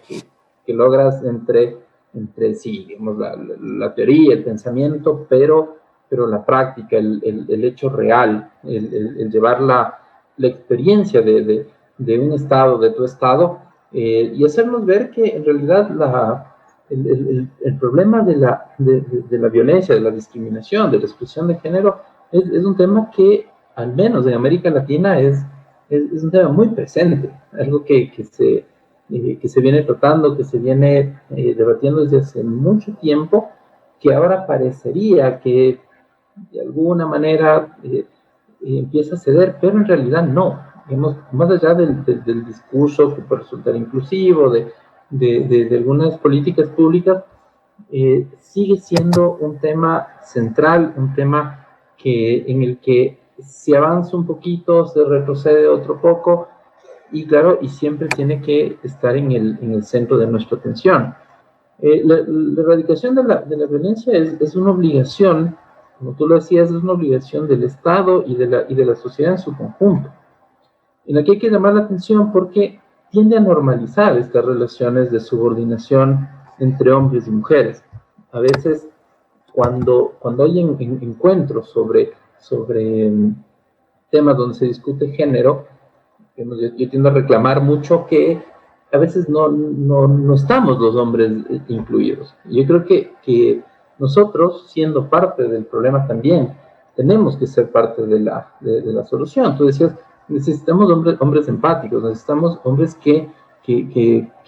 logras entre sí, digamos, la teoría, el pensamiento, pero la práctica, el hecho real, el llevar la experiencia de un estado, de tu estado, y hacernos ver que en realidad el problema de la violencia, de la discriminación, de la exclusión de género, es un tema que, al menos en América Latina, es un tema muy presente, algo que se viene tratando, que se viene debatiendo desde hace mucho tiempo, que ahora parecería que de alguna manera empieza a ceder, pero en realidad no. Más allá del discurso que puede resultar inclusivo, de algunas políticas públicas, sigue siendo un tema central, un tema en el que si avanza un poquito, se retrocede otro poco, y claro, y siempre tiene que estar en el centro de nuestra atención. La erradicación de la violencia es una obligación, como tú lo decías, es una obligación del Estado y de la sociedad en su conjunto, en la que hay que llamar la atención porque tiende a normalizar estas relaciones de subordinación entre hombres y mujeres. A veces, cuando hay encuentros sobre temas donde se discute género, yo tiendo a reclamar mucho que a veces no estamos los hombres incluidos. Yo creo que nosotros, siendo parte del problema también, tenemos que ser parte de la solución. Tú decías, necesitamos hombres empáticos, necesitamos hombres que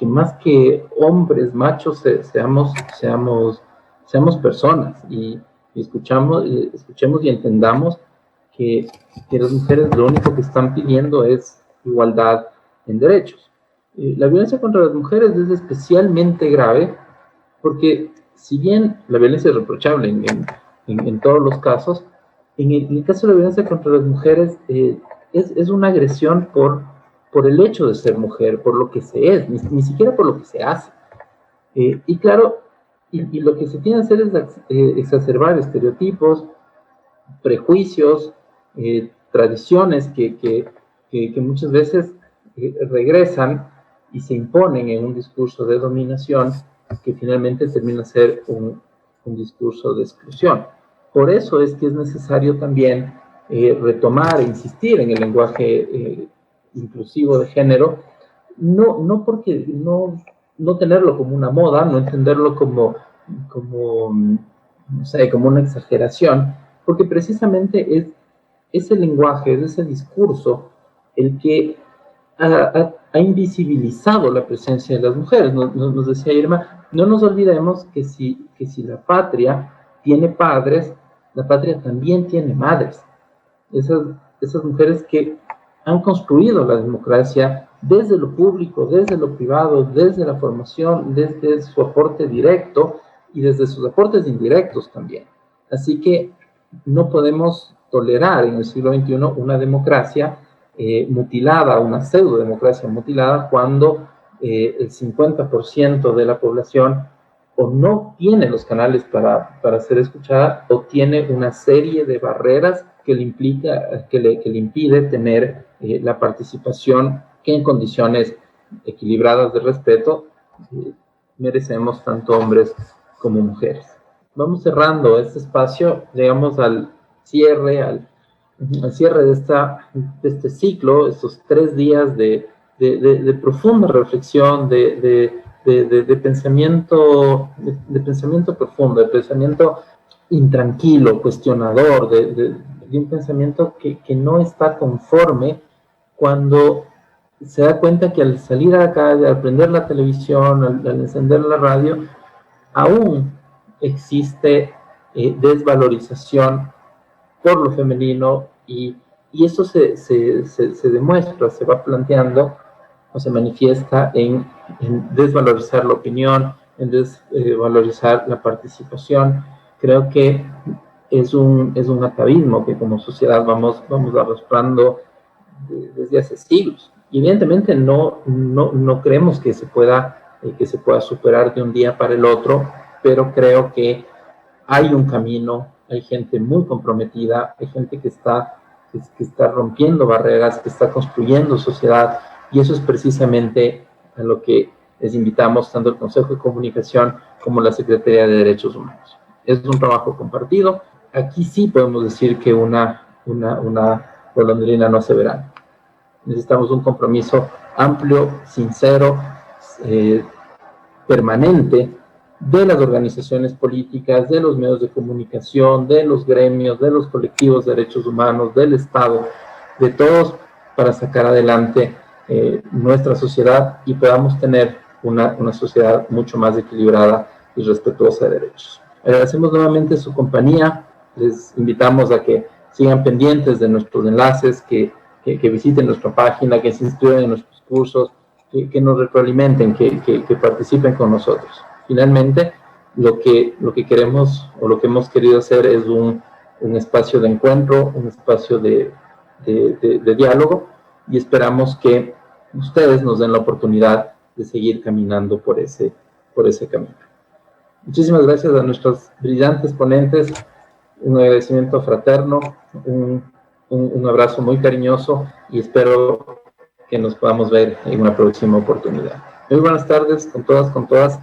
más que hombres machos seamos personas y escuchemos y entendamos que las mujeres lo único que están pidiendo es igualdad en derechos. La violencia contra las mujeres es especialmente grave porque, si bien la violencia es reprochable en todos los casos, en el caso de la violencia contra las mujeres es una agresión por el hecho de ser mujer, por lo que se es, ni siquiera por lo que se hace. Y claro, y lo que se tiene que hacer es exacerbar estereotipos, prejuicios, tradiciones que muchas veces regresan y se imponen en un discurso de dominación que finalmente termina ser un discurso de exclusión. Por eso es que es necesario también retomar e insistir en el lenguaje inclusivo de género, no no tenerlo como una moda, no entenderlo como, no sé, como una exageración, porque precisamente es ese lenguaje, es ese discurso el que ha invisibilizado la presencia de las mujeres. Nos decía Irma, no nos olvidemos que si la patria tiene padres, la patria también tiene madres. Esas mujeres que han construido la democracia desde lo público, desde lo privado, desde la formación, desde su aporte directo y desde sus aportes indirectos también. Así que no podemos tolerar en el siglo XXI una democracia mutilada, una pseudo-democracia mutilada, cuando el 50% de la población o no tiene los canales para ser escuchada o tiene una serie de barreras que le impide tener la participación que en condiciones equilibradas de respeto merecemos tanto hombres como mujeres. Vamos cerrando este espacio, llegamos al cierre de este ciclo, estos 3 días de profunda reflexión, de pensamiento profundo, de pensamiento intranquilo, cuestionador, de un pensamiento que no está conforme cuando se da cuenta que al salir a la calle, al prender la televisión, al encender la radio, aún existe desvalorización por lo femenino y eso se demuestra, se va planteando o se manifiesta en desvalorizar la opinión, en desvalorizar la participación. Creo que es un atavismo que como sociedad vamos arrastrando desde hace siglos. Y evidentemente no creemos que se pueda superar de un día para el otro, pero creo que hay un camino, hay gente muy comprometida, hay gente que está rompiendo barreras, que está construyendo sociedad, y eso es precisamente a lo que les invitamos tanto el Consejo de Comunicación como la Secretaría de Derechos Humanos. Es un trabajo compartido. Aquí sí podemos decir que una golondrina no hace verano. Necesitamos un compromiso amplio, sincero, permanente, de las organizaciones políticas, de los medios de comunicación, de los gremios, de los colectivos de derechos humanos, del Estado, de todos, para sacar adelante nuestra sociedad y podamos tener una sociedad mucho más equilibrada y respetuosa de derechos. Agradecemos nuevamente su compañía, les invitamos a que sigan pendientes de nuestros enlaces, que visiten nuestra página, que se inscriban en nuestros cursos, que nos retroalimenten, que participen con nosotros. Finalmente, lo que queremos o lo que hemos querido hacer es un espacio de encuentro, un espacio de diálogo, y esperamos que ustedes nos den la oportunidad de seguir caminando por ese camino. Muchísimas gracias a nuestros brillantes ponentes, un agradecimiento fraterno, un abrazo muy cariñoso y espero que nos podamos ver en una próxima oportunidad. Muy buenas tardes con todas.